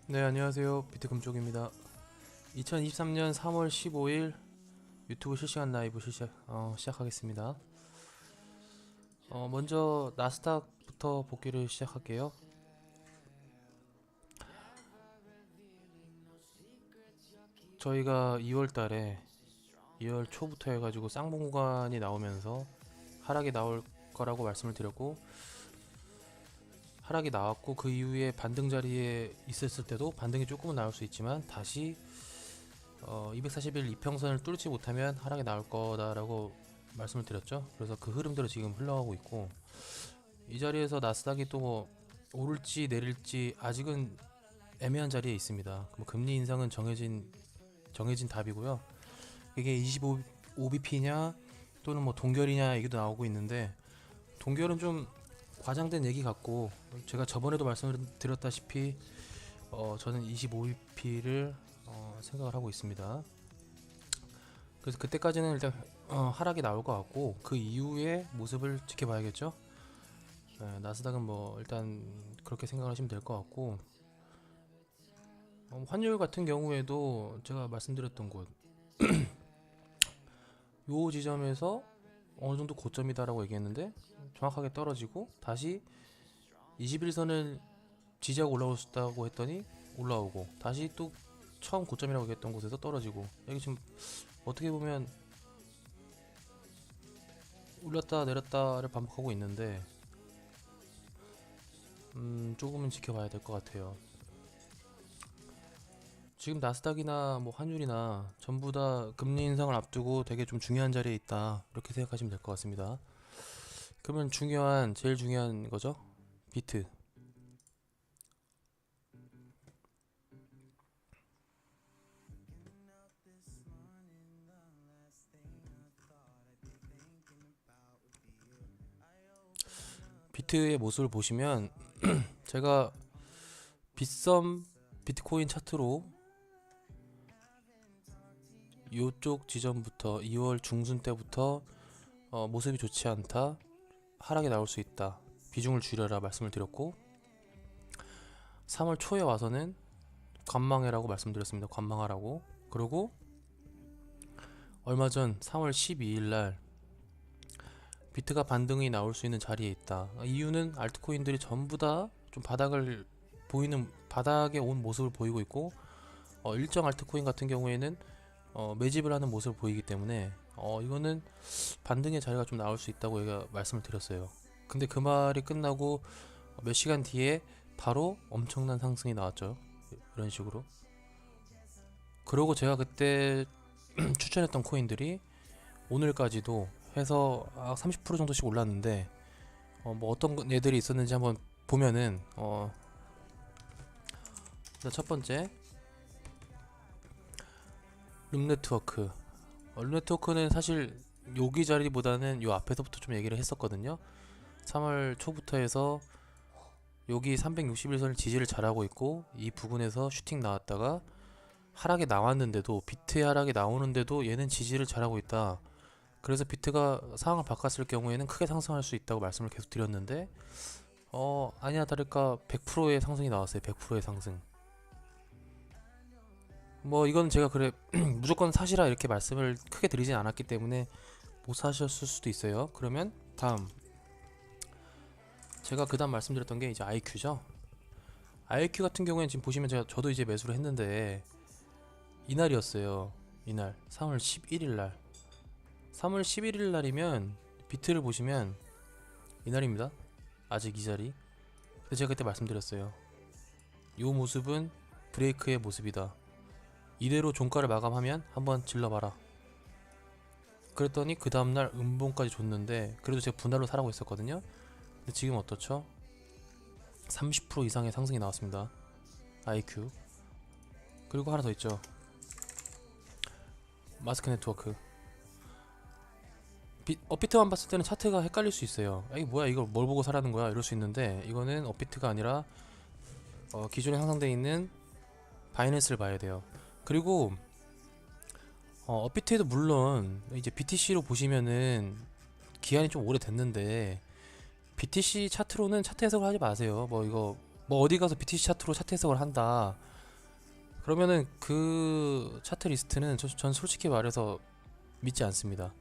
네, 안녕하세요. 비트금쪽입니다. 2023년 3월 15일 유튜브 실시간 라이브 시작하겠습니다. 먼저 나스닥부터 복귀를 시작할게요. 저희가 2월 달에 2월 초부터 해가지고 쌍봉 구간이 나오면서 하락이 나올 거라고 말씀을 드렸고, 하락이 나왔고 그 이후에 반등 자리에 있었을 때도 반등이 조금은 나올 수 있지만 다시 240일 이평선을 뚫지 못하면 하락이 나올 거다라고 말씀을 드렸죠. 그래서 그 흐름대로 지금 흘러가고 있고, 이 자리에서 나스닥이 또 뭐 오를지 내릴지 아직은 애매한 자리에 있습니다. 뭐 금리 인상은 정해진 답이고요. 이게 25bp냐 또는 뭐 동결이냐 얘기도 나오고 있는데, 동결은 좀 과장된 얘기 같고, 제가 저번에도 말씀을 드렸다시피 저는 25bp를 생각을 하고 있습니다. 그래서 그때까지는 일단 하락이 나올 것 같고, 그 이후의 모습을 지켜봐야겠죠. 나스닥은 뭐 일단 그렇게 생각하시면 될 것 같고, 환율 같은 경우에도 제가 말씀드렸던 곳, 요 지점에서 어느 정도 고점이다라고 얘기했는데 정확하게 떨어지고 다시 21선을 지지하고 올라올 수 있다고 했더니 올라오고, 다시 또 처음 고점이라고 얘기했던 곳에서 떨어지고, 여기 지금 어떻게 보면 올렸다 내렸다를 반복하고 있는데, 조금은 지켜봐야 될 것 같아요. 지금 나스닥이나 뭐 환율이나 전부 다 금리 인상을 앞두고 되게 좀 중요한 자리에 있다, 이렇게 생각하시면 될 것 같습니다. 그러면 제일 중요한 거죠, 비트. 비트의 모습을 보시면 제가 빗썸 비트코인 차트로 요쪽 지점부터 2월 중순 때부터 모습이 좋지 않다, 하락이 나올 수 있다, 비중을 줄여라 말씀을 드렸고, 3월 초에 와서는 관망해라고 말씀드렸습니다. 관망하라고. 그리고 얼마 전 3월 12일 날 비트가 반등이 나올 수 있는 자리에 있다. 이유는 알트코인들이 전부 다 좀 바닥에 온 모습을 보이고 있고, 일정 알트코인 같은 경우에는 매집을 하는 모습을 보이기 때문에 이거는 반등의 자리가 좀 나올 수 있다고 제가 말씀을 드렸어요. 근데 그 말이 끝나고 몇 시간 뒤에 바로 엄청난 상승이 나왔죠. 이런 식으로. 그리고 제가 그때 추천했던 코인들이 오늘까지도 해서 30% 정도씩 올랐는데, 뭐 어떤 애들이 있었는지 한번 보면은, 일단 첫 번째 룸네트워크. 룸네트워크는 사실 여기 자리보다는 요 앞에서부터 좀 얘기를 했었거든요. 3월 초부터 해서 여기 361선을 지지를 잘하고 있고, 이 부분에서 슈팅 나왔다가 하락이 나왔는데도, 비트의 하락이 나오는데도 얘는 지지를 잘하고 있다. 그래서 비트가 상황을 바꿨을 경우에는 크게 상승할 수 있다고 말씀을 계속 드렸는데, 아니나 다를까 100%의 상승이 나왔어요. 100%의 상승. 뭐 이건 제가 그래 무조건 사시라 이렇게 말씀을 크게 드리진 않았기 때문에 못 사셨을 수도 있어요. 그러면 다음, 제가 그 다음 말씀드렸던 게 이제 IQ죠. IQ 같은 경우에는 지금 보시면 저도 이제 매수를 했는데, 이날이었어요. 이날 3월 11일 날. 3월 11일 날이면 비트를 보시면 이날입니다. 아직 이 자리. 근데 제가 그때 말씀드렸어요. 요 모습은 브레이크의 모습이다. 이대로 종가를 마감하면 한번 질러봐라. 그랬더니 그 다음날 음봉까지 줬는데, 그래도 제가 분할로 사라고 했었거든요. 근데 지금 어떻죠? 30% 이상의 상승이 나왔습니다. IQ. 그리고 하나 더 있죠. 마스크 네트워크. 업비트만 봤을 때는 차트가 헷갈릴 수 있어요. 이게 뭐야, 이걸 뭘 보고 사라는 거야, 이럴 수 있는데, 이거는 업비트가 아니라 기존에 상상되어 있는 바이낸스를 봐야 돼요. 그리고 업비트에도 물론 이제 BTC로 보시면은 기한이 좀 오래됐는데, BTC 차트로는 차트 해석을 하지 마세요. 뭐 이거 뭐 어디 가서 BTC 차트로 차트 해석을 한다, 그러면은 그 차트 리스트는 전 솔직히 말해서 믿지 않습니다.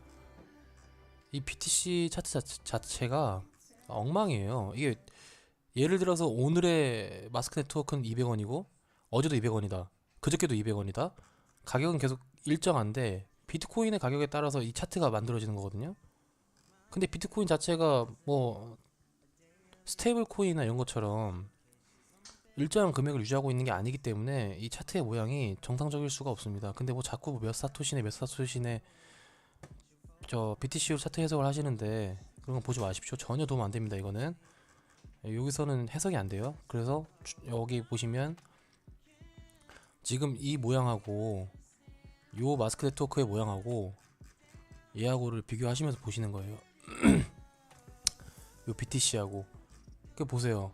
이 BTC 차트 자체가 엉망이에요. 이게 예를 들어서 오늘의 마스크 네트워크는 200원이고 어제도 200원이다. 그저께도 200원이다. 가격은 계속 일정한데 비트코인의 가격에 따라서 이 차트가 만들어지는 거거든요. 근데 비트코인 자체가 뭐 스테이블 코인이나 이런 것처럼 일정한 금액을 유지하고 있는 게 아니기 때문에 이 차트의 모양이 정상적일 수가 없습니다. 근데 뭐 자꾸 몇 사토시네 몇 사토시네 저 BTC로 차트 해석을 하시는데 그런 거 보지 마십시오. 전혀 도움 안 됩니다. 이거는 여기서는 해석이 안 돼요. 그래서 여기 보시면 지금 이 모양하고 요 마스크 네트워크의 모양하고 얘하고를 비교하시면서 보시는 거예요. 요 BTC하고 그 보세요.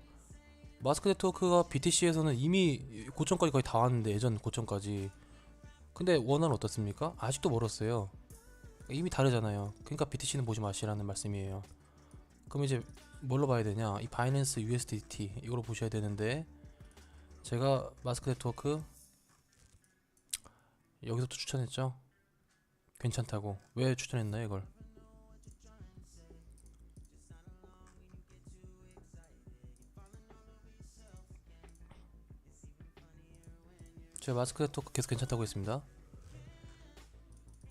마스크 네트워크가 BTC에서는 이미 고점까지 거의 다 왔는데 예전 고점까지. 근데 원화는 어떻습니까? 아직도 멀었어요. 이미 다르잖아요. 그러니까 BTC는 보지 마시라는 말씀이에요. 그럼 이제 뭘로 봐야 되냐? 이 바이낸스 USDT 이걸로 보셔야 되는데 제가 마스크 네트워크 여기서도 추천했죠. 괜찮다고. 왜 추천했나요 이걸? 제가 마스크 네트워크 계속 괜찮다고 했습니다.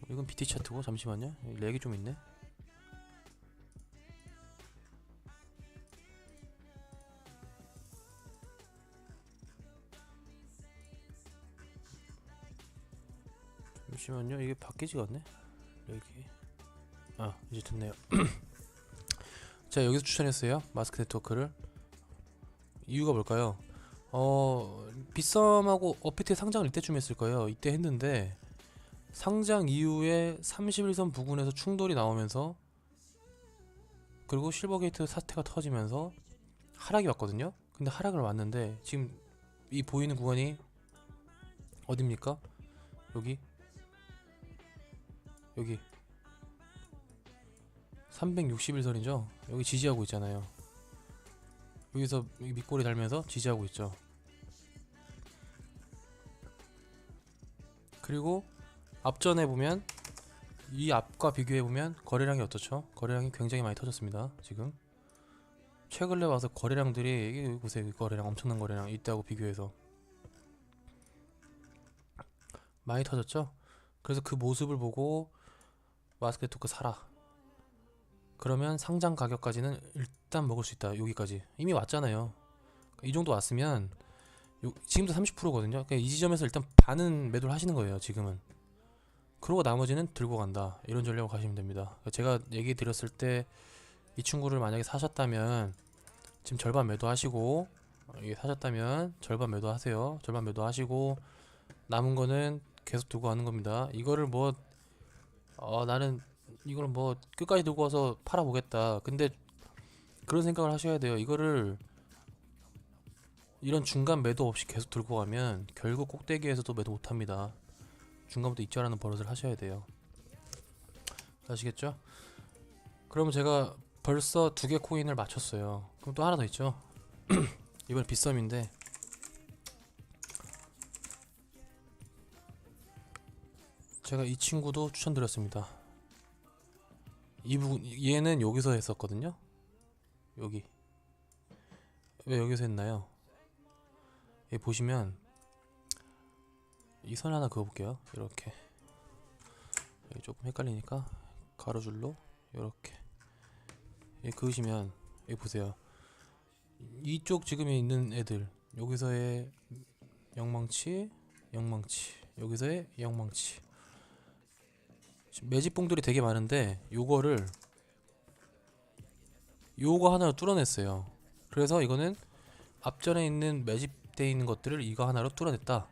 이건 BT 차트고 잠시만요. 렉이 좀 있네. 잠시만요. 이게 바뀌지가 않네. 렉이. 아 이제 됐네요. 자 여기서 추천했어요. 마스크 네트워크를. 이유가 뭘까요? 빗썸하고 업비트의 상장을 이때쯤 했을 거예요. 이때 했는데 상장 이후에 31선 부근에서 충돌이 나오면서 그리고 실버게이트 사태가 터지면서 하락이 왔거든요. 근데 하락을 왔는데 지금 이 보이는 구간이 어딥니까? 여기 361선이죠. 여기 지지하고 있잖아요. 여기서 밑꼬리 달면서 지지하고 있죠. 그리고 앞전에 보면 이 앞과 비교해보면 거래량이 어떻죠? 거래량이 굉장히 많이 터졌습니다. 지금 최근에 와서 거래량들이 이게 보세요. 이 거래량 엄청난 거래량 이때하고 비교해서 많이 터졌죠? 그래서 그 모습을 보고 마스크 네트워크 사라. 그러면 상장 가격까지는 일단 먹을 수 있다. 여기까지 이미 왔잖아요. 이 정도 왔으면 지금도 30%거든요. 그러니까 이 지점에서 일단 반은 매도를 하시는 거예요. 지금은. 그러고 나머지는 들고 간다. 이런 전략으로 가시면 됩니다. 제가 얘기 드렸을 때 이 친구를 만약에 사셨다면 지금 절반 매도하시고 이게 사셨다면 절반 매도하세요. 절반 매도하시고 남은 거는 계속 두고 가는 겁니다. 이거를 뭐 나는 이걸 뭐 끝까지 두고 와서 팔아보겠다. 근데 그런 생각을 하셔야 돼요. 이거를 이런 중간 매도 없이 계속 들고 가면 결국 꼭대기에서도 매도 못합니다. 중간부터 익절하는 버릇을 하셔야 돼요. 아시겠죠? 그러면 제가 벌써 2개 코인을 맞췄어요. 그럼 또 하나 더 있죠. 이번 빗썸인데 제가 이 친구도 추천드렸습니다. 이 부분 얘는 여기서 했었거든요. 여기 왜 여기서 했나요? 여기 보시면 이 선 하나 그어볼게요. 이렇게 여기 조금 헷갈리니까 가로줄로 이렇게 그으시면 여기 보세요. 이쪽 지금 있는 애들 여기서의 영망치 여기서의 영망치 매집봉들이 되게 많은데 요거 하나로 뚫어냈어요. 그래서 이거는 앞전에 있는 매집되어 있는 것들을 이거 하나로 뚫어냈다.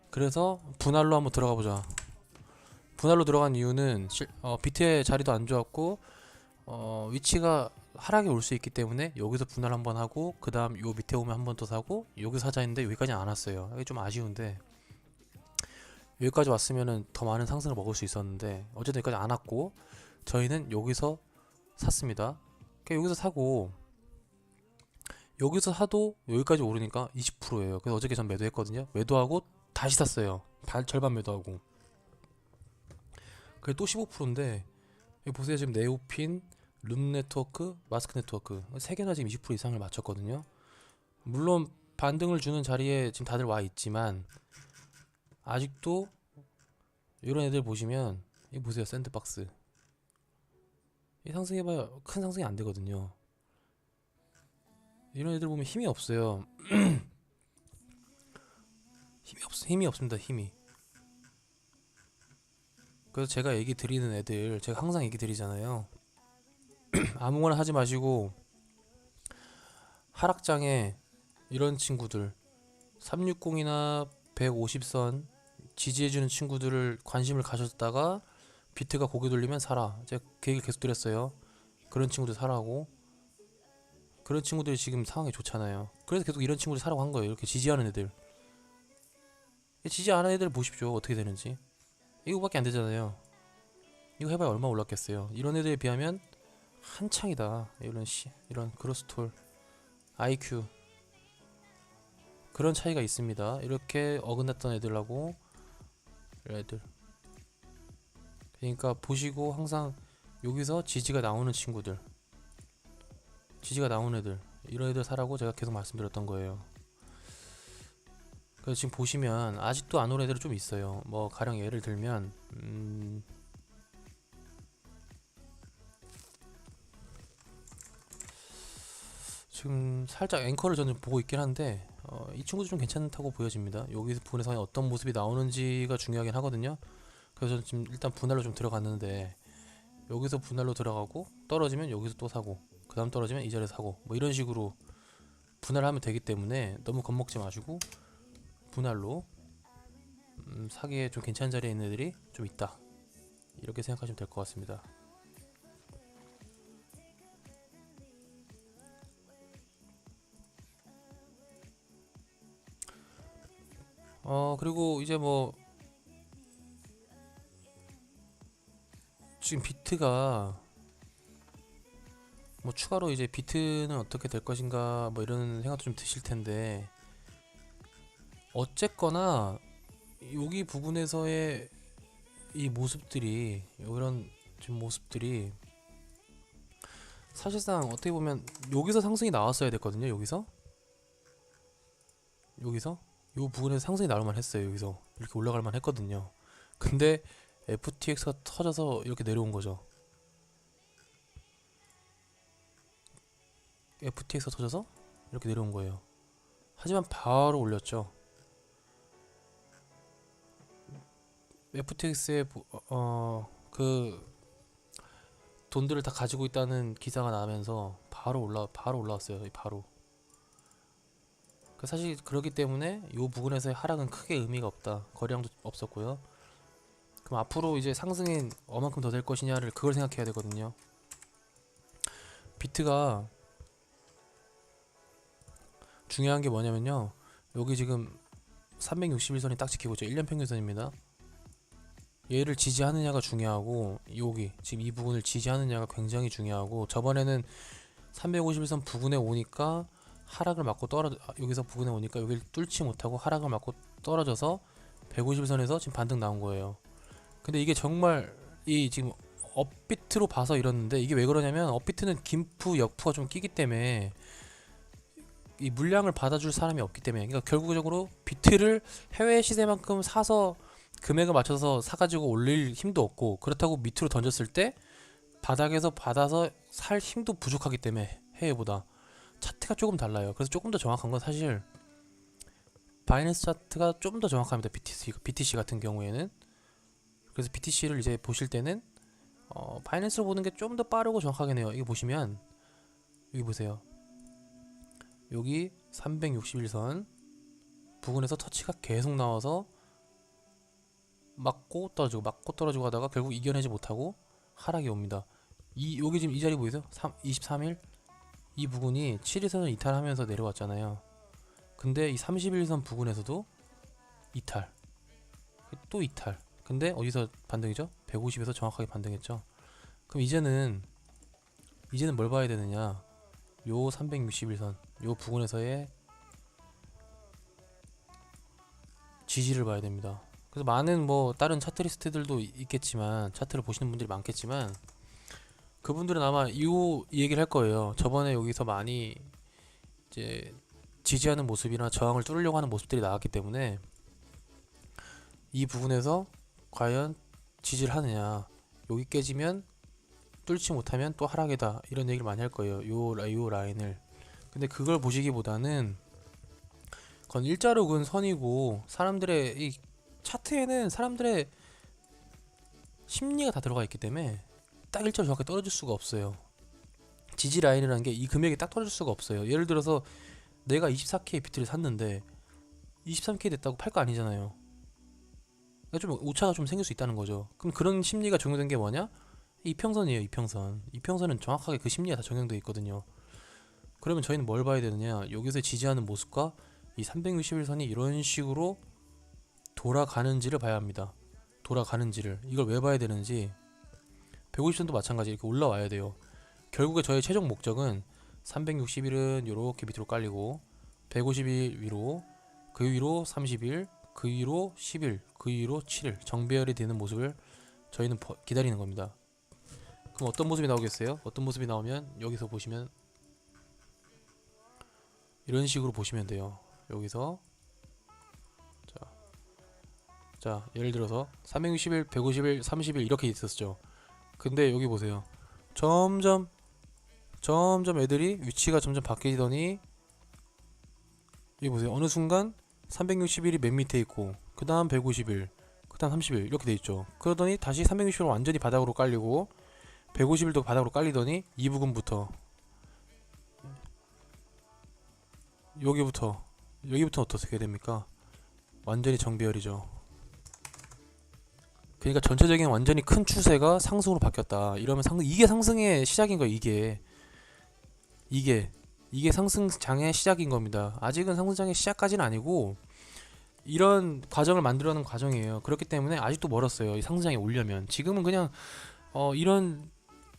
그래서 분할로 한번 들어가 보자. 분할로 들어간 이유는 비트의 자리도 안 좋았고 위치가 하락이 올 수 있기 때문에 여기서 분할 한번 하고 그 다음 요 밑에 오면 한 번 더 사고 여기서 사자 했는데 여기까지 안 왔어요. 이게 좀 아쉬운데 여기까지 왔으면은 더 많은 상승을 먹을 수 있었는데 어쨌든 여기까지 안 왔고 저희는 여기서 샀습니다. 그러니까 여기서 사고 여기서 사도 여기까지 오르니까 20%예요. 그래서 어저께 전 매도했거든요. 매도하고 다시 샀어요. 절반 매도하고. 그게 또 15%인데 여기 보세요. 지금 네오핀, 룸네트워크, 마스크네트워크 세 개나 지금 20% 이상을 맞췄거든요. 물론 반등을 주는 자리에 지금 다들 와 있지만 아직도 이런 애들 보시면 이 보세요. 샌드박스 이 상승해봐야 큰 상승이 안 되거든요. 이런 애들 보면 힘이 없어요. 힘이 없습니다. 힘이. 그래서 제가 얘기 드리는 애들, 제가 항상 얘기 드리잖아요. 아무거나 하지 마시고 하락장에 이런 친구들 360이나 150선 지지해주는 친구들을 관심을 가졌다가 비트가 고개 돌리면 사라. 제가 그 얘기를 계속 드렸어요. 그런 친구들 사라고. 그런 친구들이 지금 상황이 좋잖아요. 그래서 계속 이런 친구들 사라고 한 거예요. 이렇게 지지하는 애들. 지지 않은 애들 보십시오. 어떻게 되는지. 이거밖에 안 되잖아요. 이거 해봐야 얼마 올랐겠어요. 이런 애들에 비하면 한창이다. 이런 그로스톨, IQ 그런 차이가 있습니다. 이렇게 어긋났던 애들하고 이런 애들. 그러니까 보시고 항상 여기서 지지가 나오는 친구들, 지지가 나오는 애들, 이런 애들 사라고 제가 계속 말씀드렸던 거예요. 그래서 지금 보시면 아직도 안 온 애들이 좀 있어요. 뭐 가령 예를 들면 지금 살짝 앵커를 저는 보고 있긴 한데 이 친구도 좀 괜찮다고 보여집니다. 여기 부분에서 어떤 모습이 나오는지가 중요하긴 하거든요. 그래서 저는 지금 일단 분할로 좀 들어갔는데 여기서 분할로 들어가고 떨어지면 여기서 또 사고 그 다음 떨어지면 이 자리에서 사고 뭐 이런 식으로 분할하면 되기 때문에 너무 겁먹지 마시고 분할로 사기에 좀 괜찮은 자리에 있는 애들이 좀 있다, 이렇게 생각하시면 될 것 같습니다. 그리고 이제 뭐 지금 비트가 뭐 추가로 이제 비트는 어떻게 될 것인가 뭐 이런 생각도 좀 드실 텐데 어쨌거나 여기 부분에서의 이 모습들이 이런 지금 모습들이 사실상 어떻게 보면 여기서 상승이 나왔어야 됐거든요. 여기서 요 부분에서 상승이 나올 만 했어요. 여기서 이렇게 올라갈 만 했거든요. 근데 FTX가 터져서 이렇게 내려온 거죠. FTX가 터져서 이렇게 내려온 거예요. 하지만 바로 올렸죠. FTX의 그 돈들을 다 가지고 있다는 기사가 나면서 바로 올라왔어요. 바로. 사실 그렇기 때문에 이 부분에서의 하락은 크게 의미가 없다. 거래량도 없었고요. 그럼 앞으로 이제 상승이 얼만큼 더 될 것이냐를 그걸 생각해야 되거든요. 비트가 중요한 게 뭐냐면요. 여기 지금 361선이 딱 지키고 있죠. 1년 평균선입니다. 얘를 지지하느냐가 중요하고 여기 지금 이 부분을 지지하느냐가 굉장히 중요하고 저번에는 351선 부근에 오니까 하락을 맞고 여기서 부근에 오니까 여기를 뚫지 못하고 하락을 맞고 떨어져서 150선에서 지금 반등 나온 거예요. 근데 이게 정말 이 지금 업비트로 봐서 이러는데 이게 왜 그러냐면 업비트는 김프 역프가 좀 끼기 때문에 이 물량을 받아줄 사람이 없기 때문에, 그러니까 결국적으로 비트를 해외 시세만큼 사서 금액을 맞춰서 사가지고 올릴 힘도 없고 그렇다고 밑으로 던졌을 때 바닥에서 받아서 살 힘도 부족하기 때문에 해외보다 차트가 조금 달라요. 그래서 조금 더 정확한 건 사실 바이낸스 차트가 좀 더 정확합니다. BTC 같은 경우에는. 그래서 BTC를 이제 보실 때는 바이낸스로 보는 게 좀 더 빠르고 정확하긴 해요. 이거 보시면 여기 보세요. 여기 361선 부근에서 터치가 계속 나와서 맞고 떨어지고 하다가 결국 이겨내지 못하고 하락이 옵니다. 여기 지금 이 자리 보이세요? 23일 이 부분이 7일선을 이탈하면서 내려왔잖아요. 근데 이 31선 부근에서도 이탈, 또 이탈. 근데 어디서 반등이죠? 150에서 정확하게 반등했죠. 그럼 이제는 뭘 봐야 되느냐? 요 361선 요 부근에서의 지지를 봐야 됩니다. 그래서 많은 뭐 다른 차트리스트들도 있겠지만, 차트를 보시는 분들이 많겠지만, 그분들은 아마 이 얘기를 할 거예요. 저번에 여기서 많이 이제 지지하는 모습이나 저항을 뚫으려고 하는 모습들이 나왔기 때문에 이 부분에서 과연 지지를 하느냐, 여기 깨지면 뚫지 못하면 또 하락이다, 이런 얘기를 많이 할 거예요. 요 라인을. 근데 그걸 보시기보다는 그건 일자로 그은 선이고, 사람들의 이 차트에는 사람들의 심리가 다 들어가 있기 때문에 딱 일자로 정확하게 떨어질 수가 없어요. 지지 라인이라는 게 이 금액이 딱 떨어질 수가 없어요. 예를 들어서 내가 24K 비트를 샀는데 23K 됐다고 팔 거 아니잖아요. 좀 오차가 좀 생길 수 있다는 거죠. 그럼 그런 심리가 적용된 게 뭐냐? 이평선이에요. 이평선. 이평선은 정확하게 그 심리가 다 적용되어 있거든요. 그러면 저희는 뭘 봐야 되느냐? 여기서 지지하는 모습과 이 361선이 이런 식으로 돌아가는지를 봐야 합니다. 돌아가는지를. 이걸 왜 봐야 되는지, 150선도 마찬가지 이렇게 올라와야 돼요. 결국에 저의 최종 목적은 361은 이렇게 밑으로 깔리고, 150일 위로, 그 위로 30일, 그 위로 10일, 그 위로 7일 정배열이 되는 모습을 저희는 기다리는 겁니다. 그럼 어떤 모습이 나오겠어요? 어떤 모습이 나오면, 여기서 보시면 이런 식으로 보시면 돼요. 여기서 자 예를 들어서 361, 150일, 30일 이렇게 있었죠. 근데 여기 보세요. 점점 애들이 위치가 점점 바뀌더니, 여기 보세요. 어느 순간 360일이 맨 밑에 있고, 그 다음 150일, 그 다음 30일 이렇게 돼 있죠. 그러더니 다시 360일 완전히 바닥으로 깔리고, 150일도 바닥으로 깔리더니 이 부분부터 여기부터 어떻게 됩니까? 완전히 정배열이죠. 그러니까 전체적인 완전히 큰 추세가 상승으로 바뀌었다. 이러면 이게 상승의 시작인 거예요. 이게 상승장의 시작인 겁니다. 아직은 상승장의 시작까지는 아니고 이런 과정을 만들어가는 과정이에요. 그렇기 때문에 아직도 멀었어요. 이 상승장에 오려면. 지금은 그냥 이런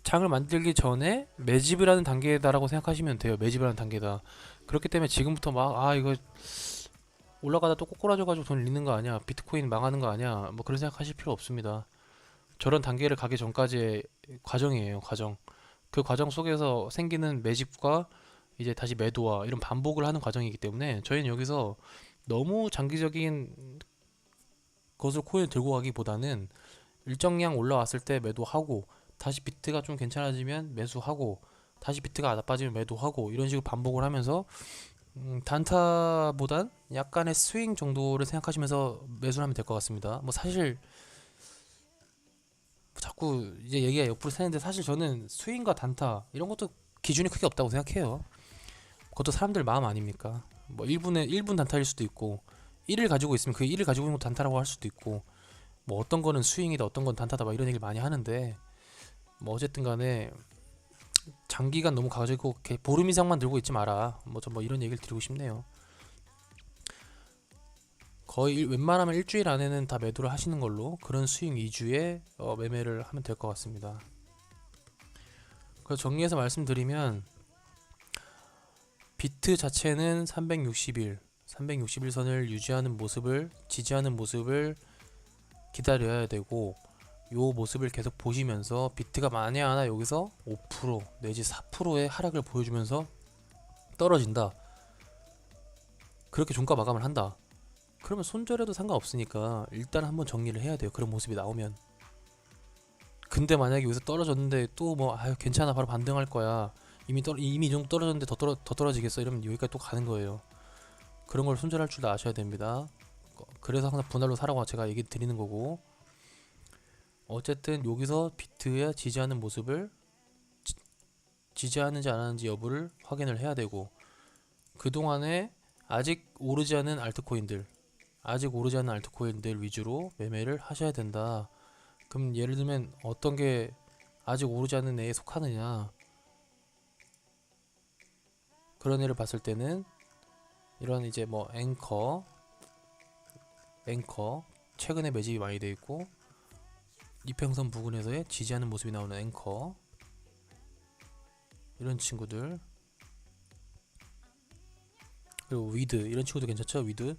장을 만들기 전에 매집을 하는 단계다라고 생각하시면 돼요. 매집을 하는 단계다. 그렇기 때문에 지금부터 막 이거 올라가다 또 꼬꾸라져가지고 돈 잃는 거 아니야, 비트코인 망하는 거 아니야, 뭐 그런 생각하실 필요 없습니다. 저런 단계를 가기 전까지의 과정이에요. 과정. 그 과정 속에서 생기는 매집과 이제 다시 매도와 이런 반복을 하는 과정이기 때문에 저희는 여기서 너무 장기적인 것을 코인을 들고 가기보다는 일정량 올라왔을 때 매도하고, 다시 비트가 좀 괜찮아지면 매수하고, 다시 비트가 나빠지면 매도하고, 이런 식으로 반복을 하면서 단타보단 약간의 스윙 정도를 생각하시면서 매수를 하면 될 것 같습니다. 뭐 사실 자꾸 이제 얘기가 옆으로 새는데, 사실 저는 스윙과 단타 이런 것도 기준이 크게 없다고 생각해요. 그것도 사람들 마음 아닙니까? 뭐 1분 단타일 수도 있고, 1을 가지고 있으면 그 1을 가지고 있는 거 단타라고 할 수도 있고, 뭐 어떤 거는 스윙이다, 어떤 건 단타다, 막 이런 얘기를 많이 하는데, 뭐 어쨌든 간에 장기간 너무 가지고 이렇게 보름 이상만 들고 있지 마라. 뭐 이런 얘기를 드리고 싶네요. 거의 웬만하면 일주일 안에는 다 매도를 하시는 걸로, 그런 스윙 위주의 매매를 하면 될 것 같습니다. 그래서 정리해서 말씀드리면, 비트 자체는 360일선을 유지하는 모습을, 지지하는 모습을 기다려야 되고, 요 모습을 계속 보시면서 비트가 만에 하나 여기서 5% 내지 4%의 하락을 보여주면서 떨어진다, 그렇게 종가 마감을 한다, 그러면 손절해도 상관없으니까 일단 한번 정리를 해야 돼요. 그런 모습이 나오면. 근데 만약에 여기서 떨어졌는데 또 뭐 괜찮아, 바로 반등할 거야, 이미 이 정도 떨어졌는데 더 떨어지겠어, 이러면 여기까지 또 가는 거예요. 그런 걸 손절할 줄 아셔야 됩니다. 그래서 항상 분할로 사라고 제가 얘기 드리는 거고, 어쨌든 여기서 비트의 지지하는 모습을, 지지하는지 안 하는지 여부를 확인을 해야 되고, 그동안에 아직 오르지 않은 알트코인들 위주로 매매를 하셔야 된다. 그럼 예를 들면 어떤 게 아직 오르지 않는 애에 속하느냐, 그런 애를 봤을 때는 이런 이제 뭐 앵커 최근에 매집이 많이 되어 있고, 이평선 부근에서의 지지하는 모습이 나오는 앵커, 이런 친구들, 그리고 위드, 이런 친구도 괜찮죠. 위드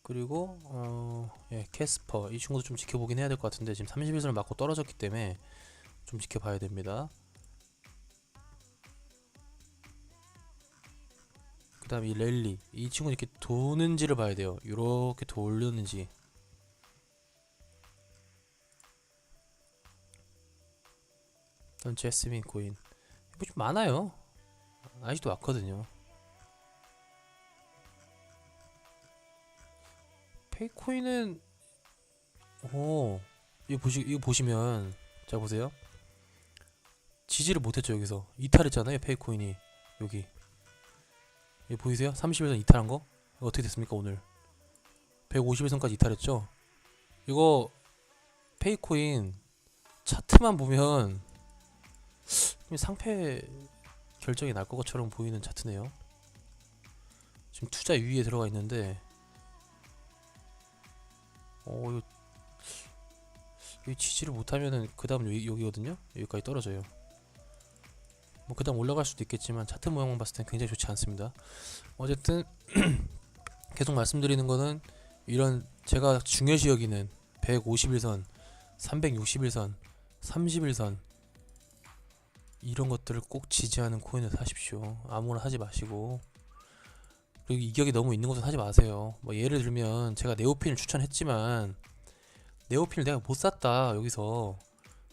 그리고 예, 캐스퍼 이 친구도 좀 지켜보긴 해야 될 것 같은데 지금 31선을 맞고 떨어졌기 때문에 좀 지켜봐야 됩니다. 그 다음 이 랠리 이 친구 이렇게 도는지를 봐야 돼요. 이렇게 돌렸는지. 그다음 제스민 코인 뭐 좀 많아요. 아직도 왔거든요. 페이코인은 이거 보시면 자 보세요. 지지를 못했죠. 여기서 이탈했잖아요. 페이코인이 여기 보이세요? 30일선 이탈한 거 이거 어떻게 됐습니까? 오늘 150일선까지 이탈했죠. 이거 페이코인 차트만 보면 상패 결정이 날 것처럼 보이는 차트네요. 지금 투자 유의에 들어가 있는데 이거 지지를 못하면은 그 다음 여기거든요. 여기까지 떨어져요. 뭐 그 다음 올라갈 수도 있겠지만 차트 모양만 봤을 땐 굉장히 좋지 않습니다. 어쨌든 계속 말씀드리는 거는 이런 제가 중요시 여기는 151선, 361선, 31선 이런 것들을 꼭 지지하는 코인을 사십시오. 아무거나 하지 마시고. 그리고 이격이 너무 있는 것은 하지 마세요. 뭐 예를 들면 제가 네오핀을 추천했지만 네오핀을 내가 못 샀다 여기서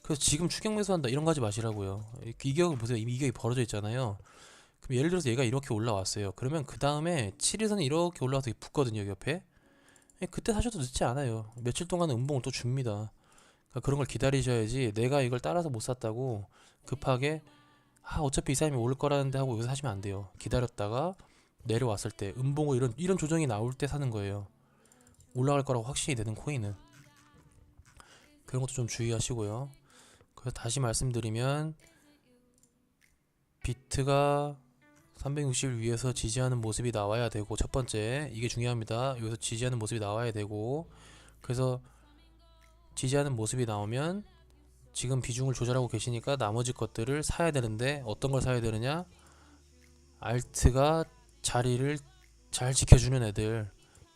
그래서 지금 추격 매수한다 이런 거 하지 마시라고요. 이격을 보세요. 이미 이격이 벌어져 있잖아요. 그럼 예를 들어서 얘가 이렇게 올라왔어요. 그러면 그 다음에 7일선이 이렇게 올라와서 붙거든요. 여기 옆에. 그때 사셔도 늦지 않아요. 며칠 동안은 음봉을 또 줍니다. 그러니까 그런 걸 기다리셔야지 내가 이걸 따라서 못 샀다고 급하게 어차피 이 사람이 오를 거라는데 하고 여기서 사시면 안 돼요. 기다렸다가 내려왔을 때 음봉을 이런 조정이 나올 때 사는 거예요. 올라갈 거라고 확신이 되는 코인은. 그런 것도 좀 주의하시고요. 그래서 다시 말씀드리면 비트가 360일 위에서 지지하는 모습이 나와야 되고 첫 번째 이게 중요합니다. 여기서 지지하는 모습이 나와야 되고 그래서 지지하는 모습이 나오면 지금 비중을 조절하고 계시니까 나머지 것들을 사야 되는데 어떤 걸 사야 되느냐? 알트가 자리를 잘 지켜주는 애들.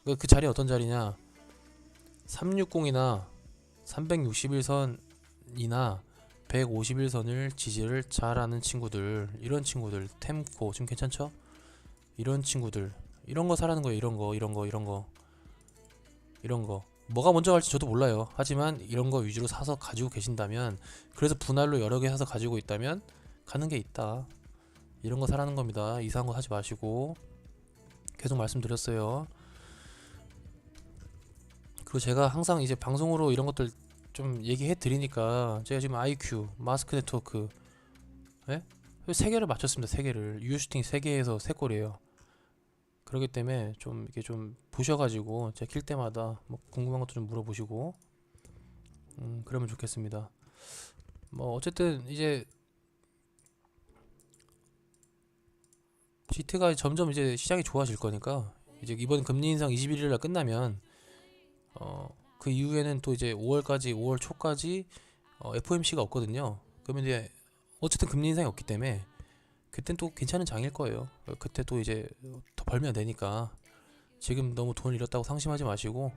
그 자리 어떤 자리냐? 360이나 361선이나 151선을 지지를 잘하는 친구들, 이런 친구들, 템코 지금 괜찮죠? 이런 친구들, 이런 거 사라는 거예요. 이런 거. 뭐가 먼저 갈지 저도 몰라요. 하지만 이런 거 위주로 사서 가지고 계신다면, 그래서 분할로 여러 개 사서 가지고 있다면 가는 게 있다. 이런 거 사라는 겁니다. 이상한 거 사지 마시고. 계속 말씀드렸어요. 그리고 제가 항상 이제 방송으로 이런 것들 좀 얘기해 드리니까 제가 지금 IQ, 마스크 네트워크 예? 3개를 맞췄습니다. 3개를 유효슈팅 3개에서 3골이에요. 그렇기 때문에 좀 이렇게 좀 보셔가지고 제가 킬 때마다 뭐 궁금한 것도 좀 물어보시고 그러면 좋겠습니다. 뭐 어쨌든 이제 GT가 점점 이제 시장이 좋아질 거니까 이제 이번 금리 인상 21일날 끝나면 그 이후에는 또 이제 5월 초까지 FOMC가 없거든요. 그러면 이제 어쨌든 금리 인상이 없기 때문에 그땐 또 괜찮은 장일 거예요. 그때 또 이제 더 벌면 되니까 지금 너무 돈을 잃었다고 상심하지 마시고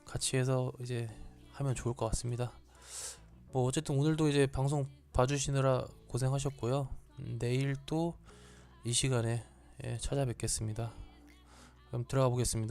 같이 해서 이제 하면 좋을 것 같습니다. 뭐 어쨌든 오늘도 이제 방송 봐주시느라 고생하셨고요. 내일 또 이 시간에 찾아뵙겠습니다. 그럼 들어가 보겠습니다.